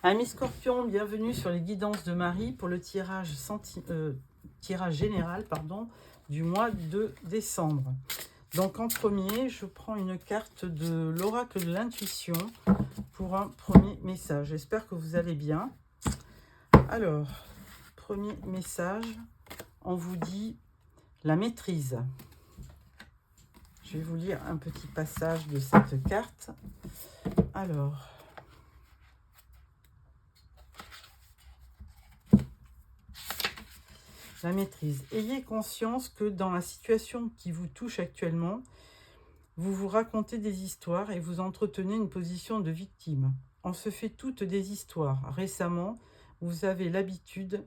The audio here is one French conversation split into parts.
Amis Scorpion, bienvenue sur les guidances de Marie pour le tirage, tirage général du mois de décembre. Donc en premier, je prends une carte de l'oracle de l'intuition pour un premier message. J'espère que vous allez bien. Alors, premier message, on vous dit la maîtrise. Je vais vous lire un petit passage de cette carte. Alors... la maîtrise. Ayez conscience que dans la situation qui vous touche actuellement, vous vous racontez des histoires et vous entretenez une position de victime. On se fait toutes des histoires. Récemment, vous avez l'habitude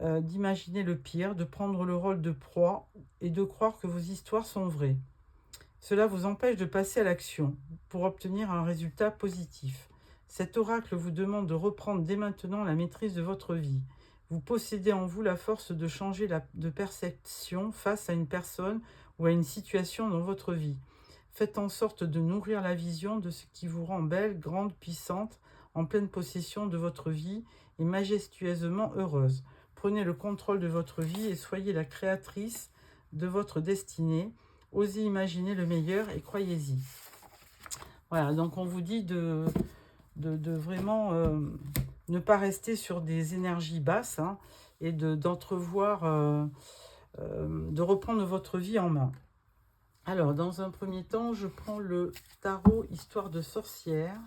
d'imaginer le pire, de prendre le rôle de proie et de croire que vos histoires sont vraies. Cela vous empêche de passer à l'action pour obtenir un résultat positif. Cet oracle vous demande de reprendre dès maintenant la maîtrise de votre vie. Vous possédez en vous la force de changer de perception face à une personne ou à une situation dans votre vie. Faites en sorte de nourrir la vision de ce qui vous rend belle, grande, puissante, en pleine possession de votre vie et majestueusement heureuse. Prenez le contrôle de votre vie et soyez la créatrice de votre destinée. Osez imaginer le meilleur et croyez-y. Voilà, donc on vous dit de vraiment ne pas rester sur des énergies basses et d'entrevoir, de reprendre votre vie en main. Alors, dans un premier temps, je prends le tarot Histoire de sorcière.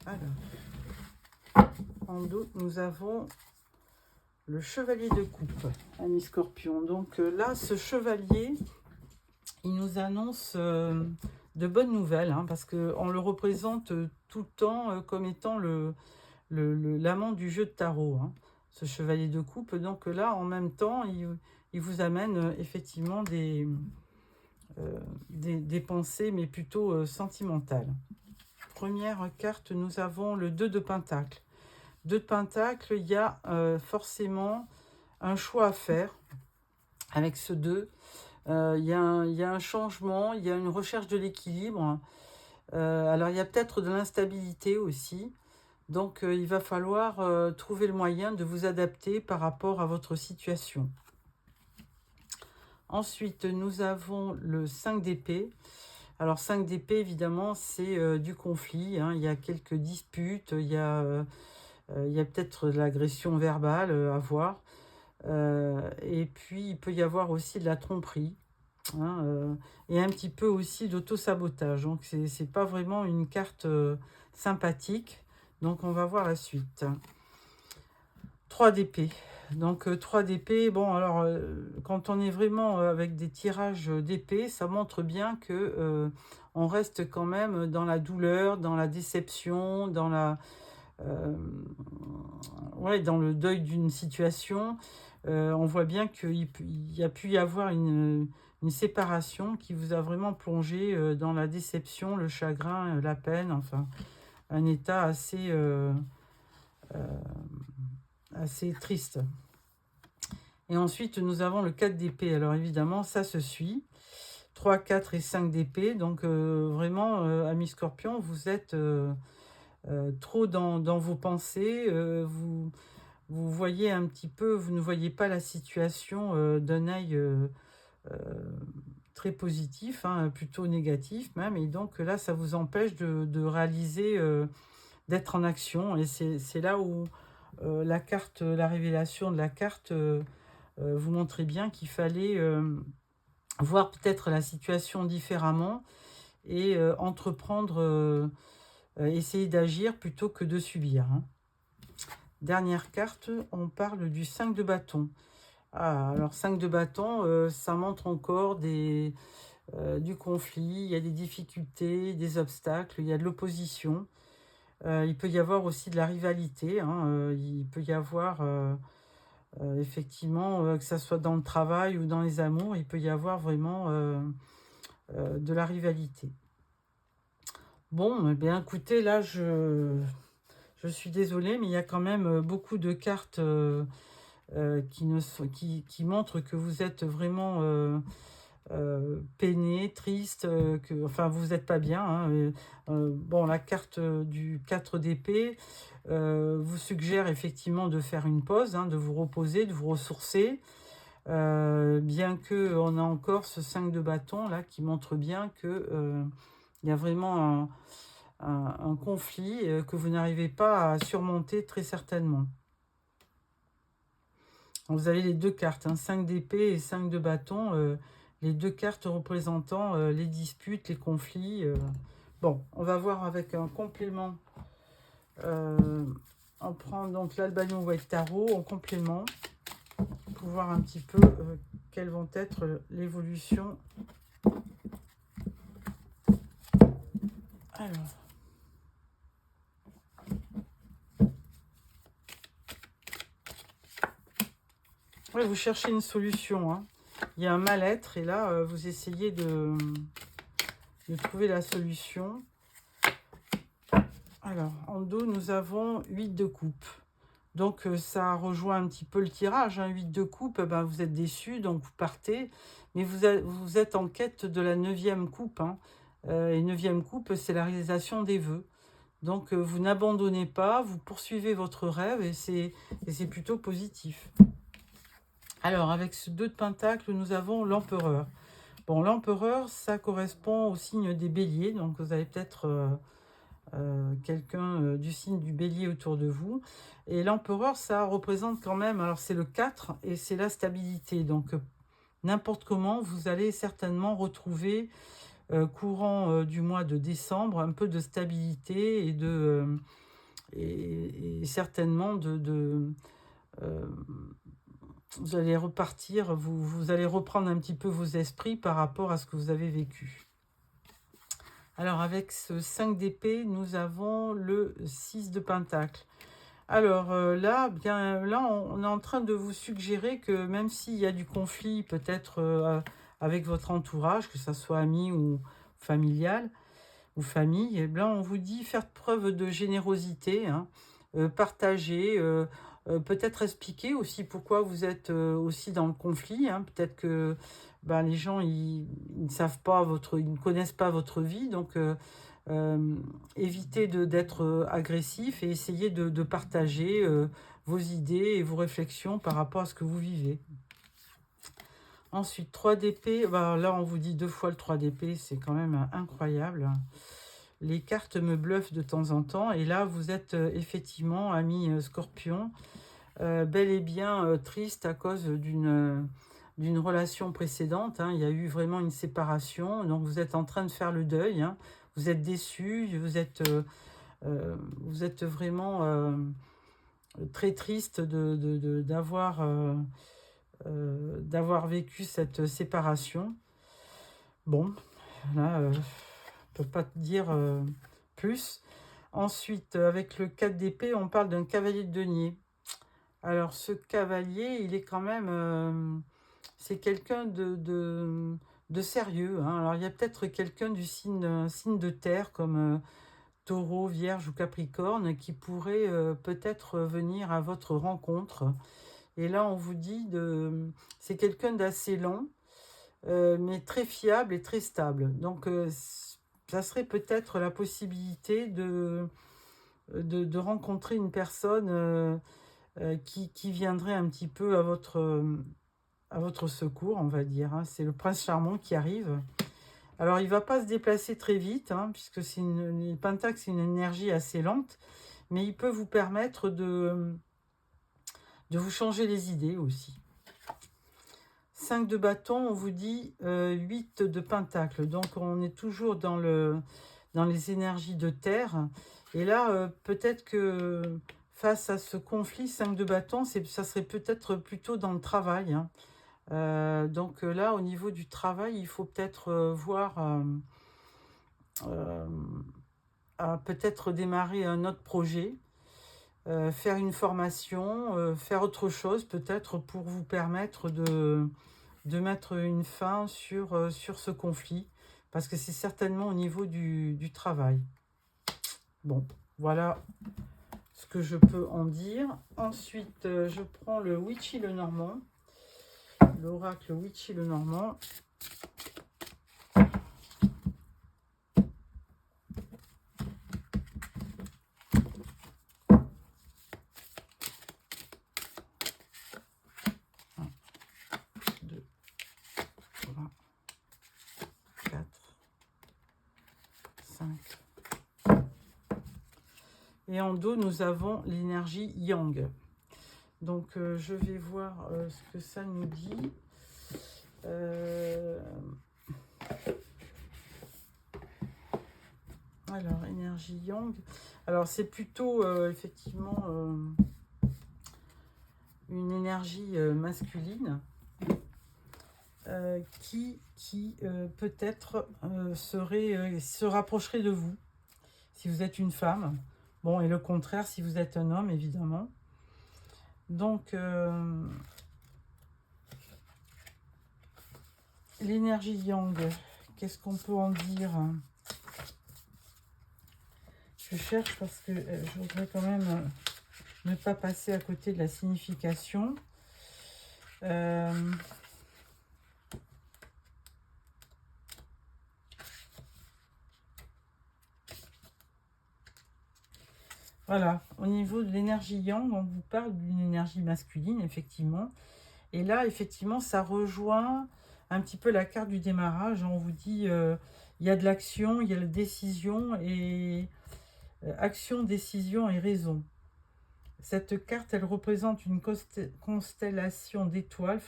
Voilà. Alors, en dos, nous avons le chevalier de coupe, ami Scorpion. Donc là, ce chevalier, il nous annonce de bonnes nouvelles, parce qu'on le représente tout le temps comme étant l'amant du jeu de tarot, ce chevalier de coupe. Donc là, en même temps, il vous amène effectivement des pensées, mais plutôt sentimentales. Première carte, nous avons le 2 de Pentacle. 2 de Pentacle, il y a forcément un choix à faire avec ce 2. Il y a un changement, il y a une recherche de l'équilibre. Alors, il y a peut-être de l'instabilité aussi. Donc, il va falloir trouver le moyen de vous adapter par rapport à votre situation. Ensuite, nous avons le 5 d'épée. Alors, 5 d'épée, évidemment, c'est du conflit. Il y a quelques disputes, il y a peut-être de l'agression verbale à voir. Et puis, il peut y avoir aussi de la tromperie. Et un petit peu aussi d'auto-sabotage. Donc, c'est pas vraiment une carte sympathique. Donc, on va voir la suite. 3 d'épée. Donc 3 d'épée, bon alors quand on est vraiment avec des tirages d'épée, ça montre bien que on reste quand même dans la douleur, dans la déception, dans dans le deuil d'une situation. On voit bien qu'il y a pu y avoir une séparation qui vous a vraiment plongé dans la déception, le chagrin, la peine, enfin un état assez triste. Et ensuite, nous avons le 4 d'épée. Alors évidemment, ça se suit. 3, 4 et 5 d'épée. Donc vraiment, amis Scorpion, vous êtes trop dans vos pensées. Vous voyez un petit peu, vous ne voyez pas la situation d'un œil très positif, plutôt négatif même. Et donc là, ça vous empêche de réaliser, d'être en action. Et c'est là où la carte, la révélation de la carte vous montrait bien qu'il fallait voir peut-être la situation différemment et entreprendre, essayer d'agir plutôt que de subir. Dernière carte, on parle du 5 de bâton. Alors 5 de bâton, ça montre encore des du conflit, il y a des difficultés, des obstacles, il y a de l'opposition. Il peut y avoir aussi de la rivalité, hein, il peut y avoir effectivement, que ça soit dans le travail ou dans les amours, il peut y avoir vraiment de la rivalité. Bon, eh bien écoutez, là je suis désolée, mais il y a quand même beaucoup de cartes qui montrent que vous êtes vraiment peiné, triste, que, enfin vous n'êtes pas bien, hein, bon, la carte du 4 d'épée vous suggère effectivement de faire une pause, hein, de vous reposer, de vous ressourcer, bien que on a encore ce 5 de bâton là qui montre bien que il y a vraiment un conflit que vous n'arrivez pas à surmonter très certainement. Vous avez les deux cartes, hein, 5 d'épée et 5 de bâton, les deux cartes représentant les disputes, les conflits. Bon, on va voir avec un complément. On prend donc l'Albanian White Tarot en complément pour voir un petit peu quelles vont être l'évolution. Alors. Ouais, vous cherchez une solution, hein. Il y a un mal-être et là, vous essayez de trouver la solution. Alors, en dos, nous avons 8 de coupe. Donc, ça rejoint un petit peu le tirage. Hein. 8 de coupe, ben, vous êtes déçu, donc vous partez. Mais vous êtes en quête de la 9e coupe. Hein. Et 9e coupe, c'est la réalisation des vœux. Donc, vous n'abandonnez pas, vous poursuivez votre rêve et c'est plutôt positif. Alors, avec ce 2 de pentacle, nous avons l'empereur. Bon, l'empereur, ça correspond au signe des béliers. Donc, vous avez peut-être quelqu'un du signe du bélier autour de vous. Et l'empereur, ça représente quand même, alors c'est le 4 et c'est la stabilité. Donc, n'importe comment, vous allez certainement retrouver, courant du mois de décembre, un peu de stabilité et certainement vous allez repartir, vous allez reprendre un petit peu vos esprits par rapport à ce que vous avez vécu. Alors, avec ce 5 d'épée, nous avons le 6 de pentacle. Alors, là, on est en train de vous suggérer que même s'il y a du conflit, peut-être avec votre entourage, que ce soit ami ou familial, ou famille, eh bien, on vous dit faire preuve de générosité, hein, partager, peut-être expliquer aussi pourquoi vous êtes aussi dans le conflit. Hein. Peut-être que ben, les gens ils ne savent pas ils ne connaissent pas votre vie, donc évitez d'être agressif et essayez de partager vos idées et vos réflexions par rapport à ce que vous vivez. Ensuite, 3 d'épée, ben, là on vous dit 2 fois le 3 d'épée, c'est quand même incroyable. Les cartes me bluffent de temps en temps. Et là, vous êtes effectivement, ami Scorpion, bel et bien triste à cause d'une relation précédente. Hein. Il y a eu vraiment une séparation. Donc, vous êtes en train de faire le deuil. Hein. Vous êtes déçu. Vous êtes vraiment très triste d'avoir vécu cette séparation. Bon, là... je ne peux pas te dire plus. Ensuite, avec le 4 d'épée, on parle d'un cavalier de denier. Alors, ce cavalier, il est quand même... c'est quelqu'un de sérieux. Hein. Alors, il y a peut-être quelqu'un du signe de terre, comme Taureau, Vierge ou Capricorne, qui pourrait peut-être venir à votre rencontre. Et là, on vous dit c'est quelqu'un d'assez lent, mais très fiable et très stable. Donc, ça serait peut-être la possibilité de rencontrer une personne qui viendrait un petit peu à votre secours, on va dire. Hein. C'est le prince charmant qui arrive. Alors, il ne va pas se déplacer très vite, hein, puisque le pentacle, c'est une énergie assez lente, mais il peut vous permettre de vous changer les idées aussi. 5 de bâton, on vous dit 8 de pentacle. Donc, on est toujours dans les énergies de terre. Et là, peut-être que face à ce conflit, 5 de bâton, ça serait peut-être plutôt dans le travail. Hein. Donc là, au niveau du travail, il faut peut-être voir à peut-être démarrer un autre projet, faire une formation, faire autre chose peut-être pour vous permettre de mettre une fin sur ce conflit, parce que c'est certainement au niveau du travail. Bon, voilà ce que je peux en dire. Ensuite, je prends le Witchy le Normand, l'oracle Witchy le Normand. Et en dos, nous avons l'énergie Yang. Donc, je vais voir ce que ça nous dit. Alors, énergie Yang. Alors, c'est plutôt, effectivement, une énergie masculine qui peut-être se rapprocherait de vous, si vous êtes une femme. Bon, et le contraire, si vous êtes un homme, évidemment. Donc, l'énergie Yang, qu'est-ce qu'on peut en dire? Je cherche parce que je voudrais quand même ne pas passer à côté de la signification. Voilà, au niveau de l'énergie Yang, on vous parle d'une énergie masculine, effectivement. Et là, effectivement, ça rejoint un petit peu la carte du démarrage. On vous dit, il y a de l'action, il y a la décision, et action, décision et raison. Cette carte, elle représente une constellation d'étoiles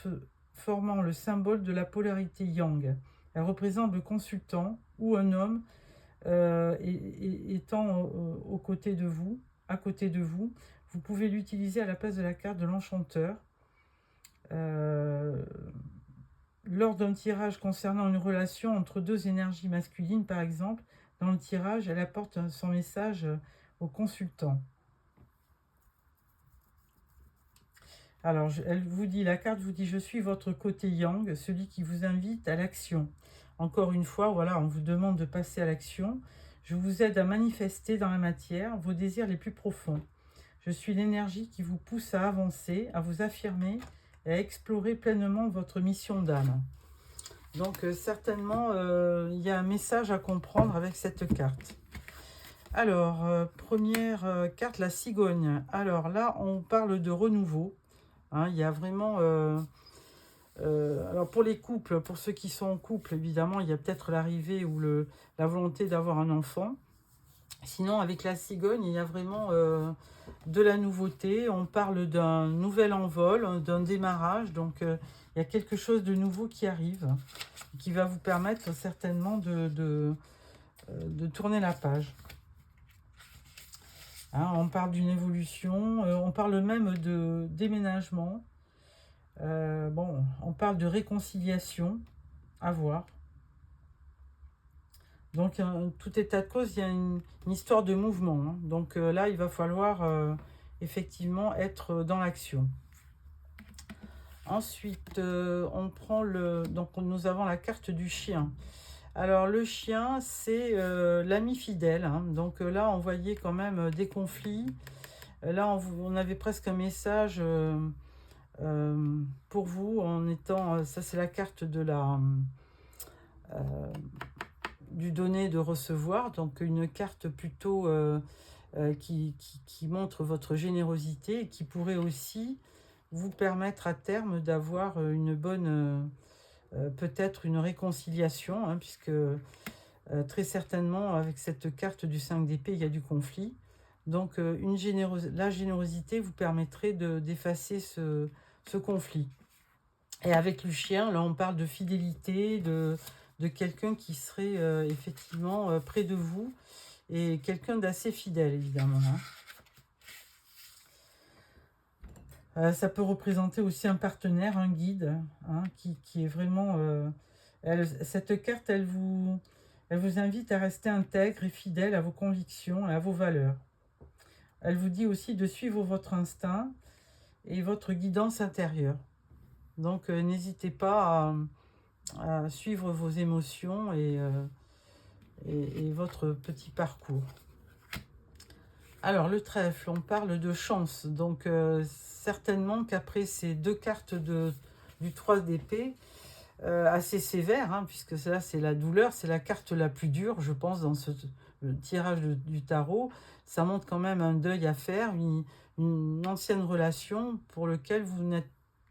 formant le symbole de la polarité Yang. Elle représente le consultant ou un homme étant aux côtés de vous, à côté de vous. Vous pouvez l'utiliser à la place de la carte de l'enchanteur. Lors d'un tirage concernant une relation entre deux énergies masculines, par exemple, dans le tirage, elle apporte son message au consultant. Alors, elle vous dit, la carte vous dit, je suis votre côté Yang, celui qui vous invite à l'action. Encore une fois, voilà, on vous demande de passer à l'action. Je vous aide à manifester dans la matière vos désirs les plus profonds. Je suis l'énergie qui vous pousse à avancer, à vous affirmer et à explorer pleinement votre mission d'âme. Donc, certainement, il y a un message à comprendre avec cette carte. Alors, première carte, la cigogne. Alors là, on parle de renouveau. Hein, il y a vraiment... alors pour les couples, pour ceux qui sont en couple, évidemment, il y a peut-être l'arrivée ou la volonté d'avoir un enfant. Sinon, avec la cigogne, il y a vraiment de la nouveauté. On parle d'un nouvel envol, d'un démarrage. Donc, il y a quelque chose de nouveau qui arrive, qui va vous permettre certainement de tourner la page. Hein, on parle d'une évolution, on parle même de déménagement. Bon, on parle de réconciliation, à voir. Donc, tout état de cause, il y a une histoire de mouvement. Hein. Donc là, il va falloir effectivement être dans l'action. Ensuite, on prend donc nous avons la carte du chien. Alors, le chien, c'est l'ami fidèle. Hein. Donc là, on voyait quand même des conflits. Là, on avait presque un message pour vous en étant... ça, c'est la carte de du donner, de recevoir. Donc, une carte plutôt qui montre votre générosité et qui pourrait aussi vous permettre à terme d'avoir une bonne... peut-être une réconciliation, hein, puisque très certainement, avec cette carte du 5 d'épée, il y a du conflit. Donc, la générosité vous permettrait d'effacer ce conflit. Et avec le chien, là, on parle de fidélité, de quelqu'un qui serait effectivement près de vous, et quelqu'un d'assez fidèle, évidemment. Hein. Ça peut représenter aussi un partenaire, un guide, hein, qui est vraiment... cette carte, elle vous invite à rester intègre et fidèle à vos convictions et à vos valeurs. Elle vous dit aussi de suivre votre instinct et votre guidance intérieure. Donc, n'hésitez pas à suivre vos émotions et votre petit parcours. Alors, le trèfle, on parle de chance. Donc, certainement qu'après ces deux cartes du 3 d'épée, assez sévère, hein, puisque là, c'est la douleur, c'est la carte la plus dure, je pense, dans le tirage du tarot. Ça montre quand même un deuil à faire, une ancienne relation pour laquelle vous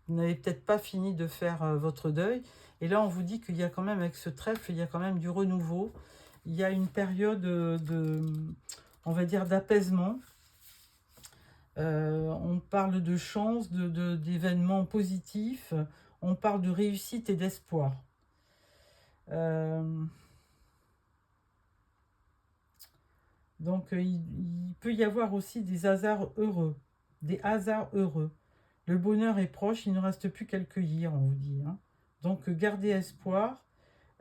n'avez peut-être pas fini de faire votre deuil. Et là, on vous dit qu'il y a quand même, avec ce trèfle, il y a quand même du renouveau. Il y a une période on va dire, d'apaisement. On parle de chance, d'événements positifs. On parle de réussite et d'espoir. Donc, il peut y avoir aussi des hasards heureux. Des hasards heureux. Le bonheur est proche, il ne reste plus qu'à le cueillir, on vous dit. Hein. Donc, gardez espoir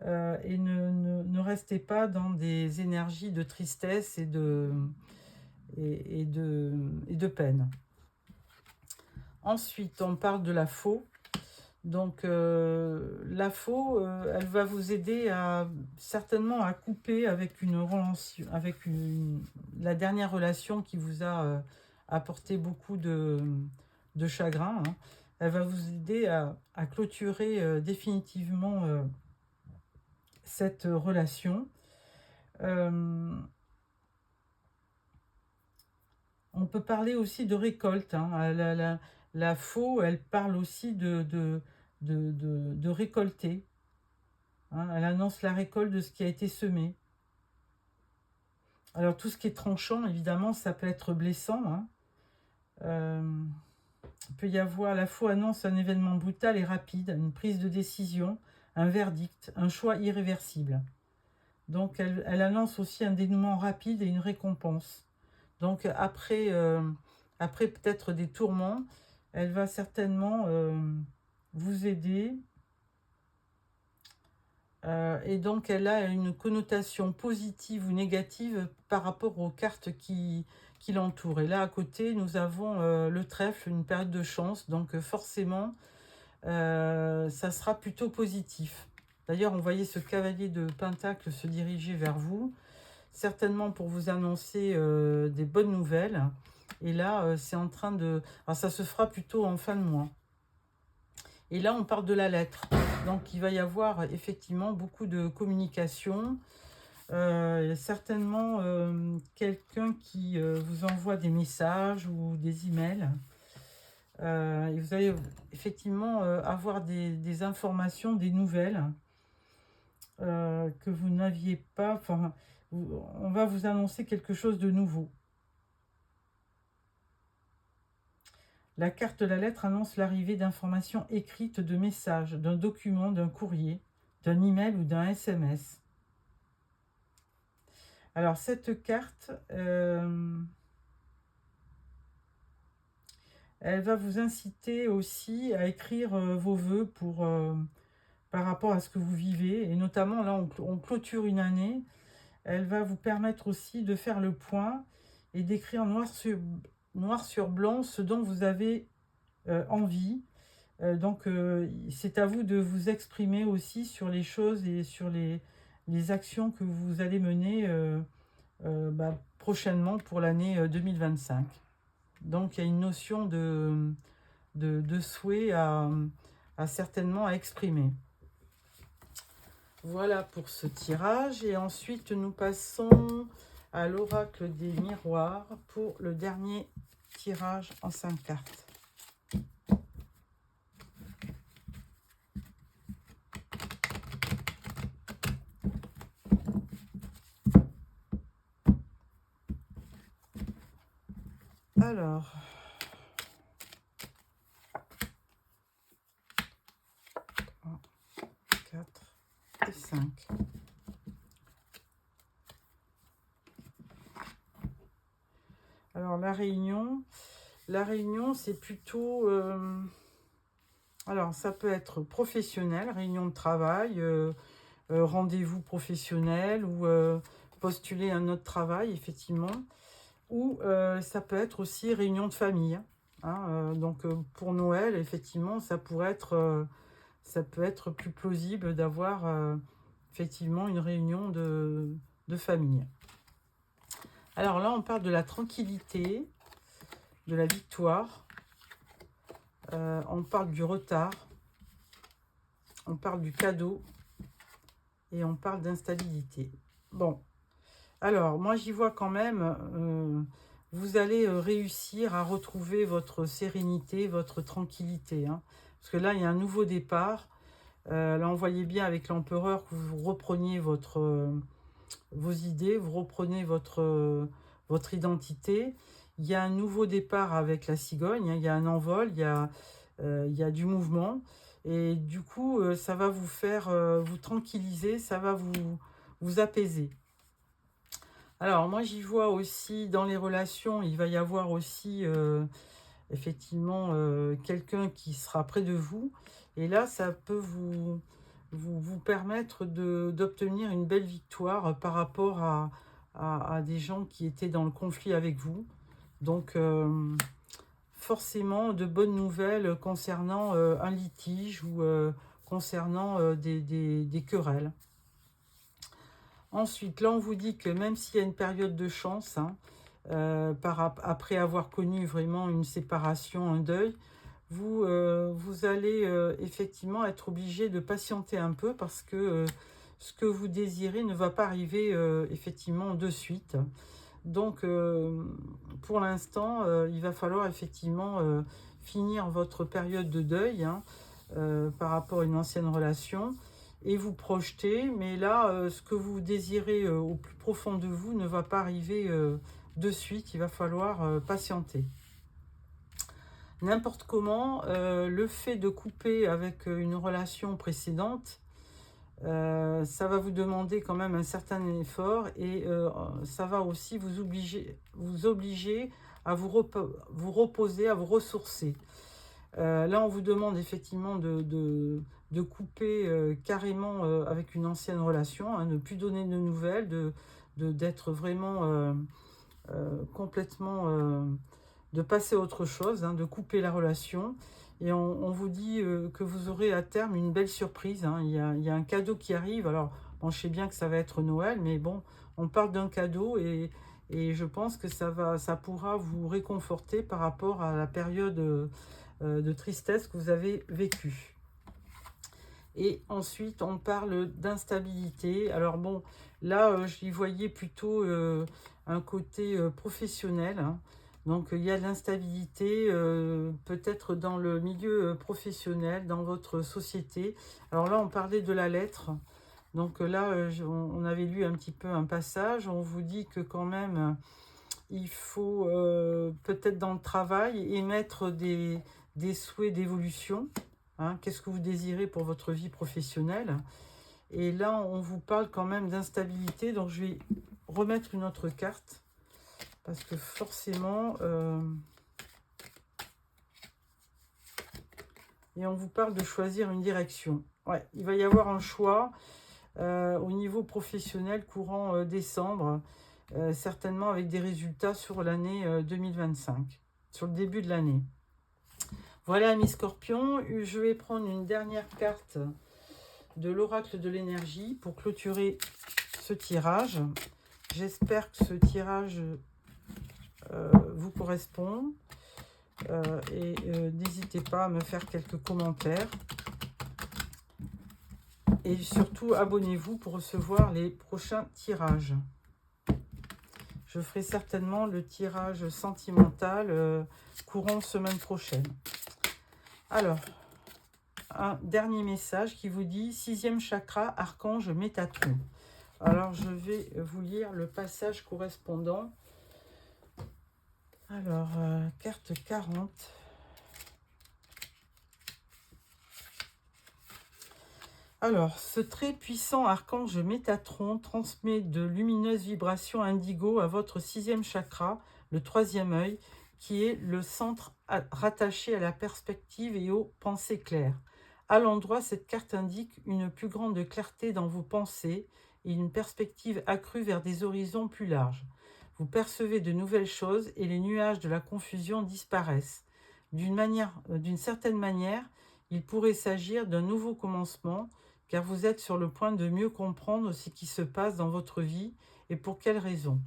et ne restez pas dans des énergies de tristesse et de peine. Ensuite, on parle de la faux. Donc, la faux, elle va vous aider certainement à couper avec une relation, avec la dernière relation qui vous a apporté beaucoup de chagrin. Hein. Elle va vous aider à clôturer définitivement cette relation. On peut parler aussi de récolte. Hein. La faux, elle parle aussi de récolter. Hein. Elle annonce la récolte de ce qui a été semé. Alors tout ce qui est tranchant, évidemment, ça peut être blessant. Hein. Il peut y avoir, la faux annonce un événement brutal et rapide, une prise de décision, un verdict, un choix irréversible. Donc elle annonce aussi un dénouement rapide et une récompense. Donc après peut-être des tourments, elle va certainement vous aider. Et donc elle a une connotation positive ou négative par rapport aux cartes qui l'entourent. Et là à côté, nous avons le trèfle, une période de chance. Donc forcément, ça sera plutôt positif. D'ailleurs, on voyait ce cavalier de Pentacle se diriger vers vous, certainement pour vous annoncer des bonnes nouvelles. Et là, c'est en train de... Alors, ça se fera plutôt en fin de mois. Et là, on parle de la lettre. Donc, il va y avoir effectivement beaucoup de communication. Certainement quelqu'un qui vous envoie des messages ou des emails. Et vous allez effectivement avoir des informations, des nouvelles que vous n'aviez pas. Enfin, on va vous annoncer quelque chose de nouveau. La carte de la lettre annonce l'arrivée d'informations écrites, de messages, d'un document, d'un courrier, d'un email ou d'un SMS. Alors cette carte, elle va vous inciter aussi à écrire vos vœux par rapport à ce que vous vivez. Et notamment, là, on clôture une année. Elle va vous permettre aussi de faire le point et d'écrire noir sur blanc ce dont vous avez envie. Donc, c'est à vous de vous exprimer aussi sur les choses et sur les actions que vous allez mener prochainement pour l'année 2025. Donc, il y a une notion de souhait à certainement à exprimer. Voilà pour ce tirage. Et ensuite, nous passons à l'oracle des miroirs pour le dernier tirage en 5 cartes. Alors, 4 et 5. Alors, la réunion, La réunion, c'est plutôt... alors, ça peut être professionnel, réunion de travail, rendez-vous professionnel ou postuler un autre travail, effectivement. Ou ça peut être aussi réunion de famille. Hein, donc, pour Noël, effectivement, ça peut être plus plausible d'avoir effectivement une réunion de famille. Alors là, on parle de la tranquillité, de la victoire. On parle du retard. On parle du cadeau. Et on parle d'instabilité. Bon. Alors, moi, j'y vois quand même... vous allez réussir à retrouver votre sérénité, votre tranquillité. Hein, parce que là, il y a un nouveau départ. Là, on voyait bien avec l'empereur que vous repreniez vos idées, vous reprenez votre identité. Il y a un nouveau départ avec la cigogne, hein, il y a un envol, il y a du mouvement. Et du coup, ça va vous faire vous tranquilliser, ça va vous apaiser. Alors, moi, j'y vois aussi, dans les relations, il va y avoir aussi, effectivement, quelqu'un qui sera près de vous. Et là, ça peut vous permettre d'obtenir une belle victoire par rapport à des gens qui étaient dans le conflit avec vous. Donc, forcément, de bonnes nouvelles concernant un litige ou concernant des querelles. Ensuite, là, on vous dit que même s'il y a une période de chance, hein, après avoir connu vraiment une séparation, un deuil, vous allez effectivement être obligé de patienter un peu parce que ce que vous désirez ne va pas arriver effectivement de suite. Donc, pour l'instant, il va falloir effectivement finir votre période de deuil, hein, par rapport à une ancienne relation et vous projeter. Mais là, ce que vous désirez au plus profond de vous ne va pas arriver de suite. Il va falloir patienter. N'importe comment, le fait de couper avec une relation précédente, ça va vous demander quand même un certain effort et ça va aussi vous obliger à vous reposer, à vous ressourcer. Là, on vous demande effectivement de couper carrément avec une ancienne relation, hein, ne plus donner de nouvelles, d'être vraiment complètement... de passer à autre chose, hein, de couper la relation. Et on vous dit que vous aurez à terme une belle surprise. Hein. Il y a un cadeau qui arrive. Alors, bon, je sais bien que ça va être Noël, mais bon, on parle d'un cadeau et je pense que ça pourra vous réconforter par rapport à la période de tristesse que vous avez vécue. Et ensuite, on parle d'instabilité. Alors bon, là, j'y voyais plutôt un côté professionnel. Hein. Donc, il y a de l'instabilité, peut-être dans le milieu professionnel, dans votre société. Alors là, on parlait de la lettre. Donc là, on avait lu un petit peu un passage. On vous dit que quand même, il faut peut-être dans le travail émettre des souhaits d'évolution. Hein, qu'est-ce que vous désirez pour votre vie professionnelle? Et là, on vous parle quand même d'instabilité. Donc, je vais remettre une autre carte. Parce que forcément... et on vous parle de choisir une direction. Ouais, il va y avoir un choix au niveau professionnel courant décembre. Certainement avec des résultats sur l'année 2025. Sur le début de l'année. Voilà, mes scorpions. Je vais prendre une dernière carte de l'oracle de l'énergie pour clôturer ce tirage. J'espère que ce tirage vous correspond. Et n'hésitez pas à me faire quelques commentaires. Et surtout, abonnez-vous pour recevoir les prochains tirages. Je ferai certainement le tirage sentimental courant semaine prochaine. Alors, un dernier message qui vous dit 6e chakra, archange Métatron. Alors, je vais vous lire le passage correspondant. Alors, carte 40. Alors, ce très puissant archange Métatron transmet de lumineuses vibrations indigo à votre 6e chakra, le 3e œil, qui est le centre rattaché à la perspective et aux pensées claires. À l'endroit, cette carte indique une plus grande clarté dans vos pensées et une perspective accrue vers des horizons plus larges. Vous percevez de nouvelles choses et les nuages de la confusion disparaissent. D'une certaine manière, il pourrait s'agir d'un nouveau commencement, car vous êtes sur le point de mieux comprendre ce qui se passe dans votre vie et pour quelles raisons.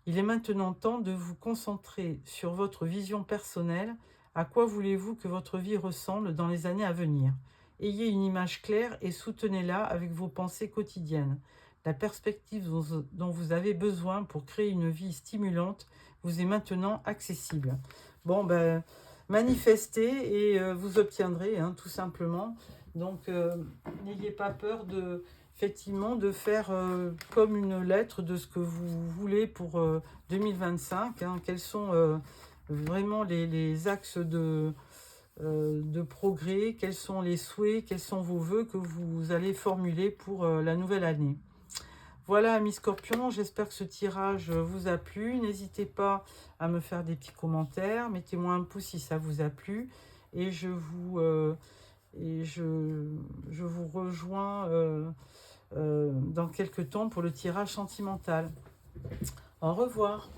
Il est maintenant temps de vous concentrer sur votre vision personnelle. À quoi voulez-vous que votre vie ressemble dans les années à venir? Ayez une image claire et soutenez-la avec vos pensées quotidiennes. La perspective dont vous avez besoin pour créer une vie stimulante vous est maintenant accessible. Bon, ben, manifestez et vous obtiendrez, hein, tout simplement. Donc, n'ayez pas peur effectivement de faire comme une lettre de ce que vous voulez pour 2025, hein, quels sont vraiment les axes de progrès, quels sont les souhaits, quels sont vos vœux que vous allez formuler pour la nouvelle année. Voilà, amis Scorpions, j'espère que ce tirage vous a plu. N'hésitez pas à me faire des petits commentaires, mettez-moi un pouce si ça vous a plu, et je vous rejoins dans quelques temps pour le tirage sentimental. Au revoir.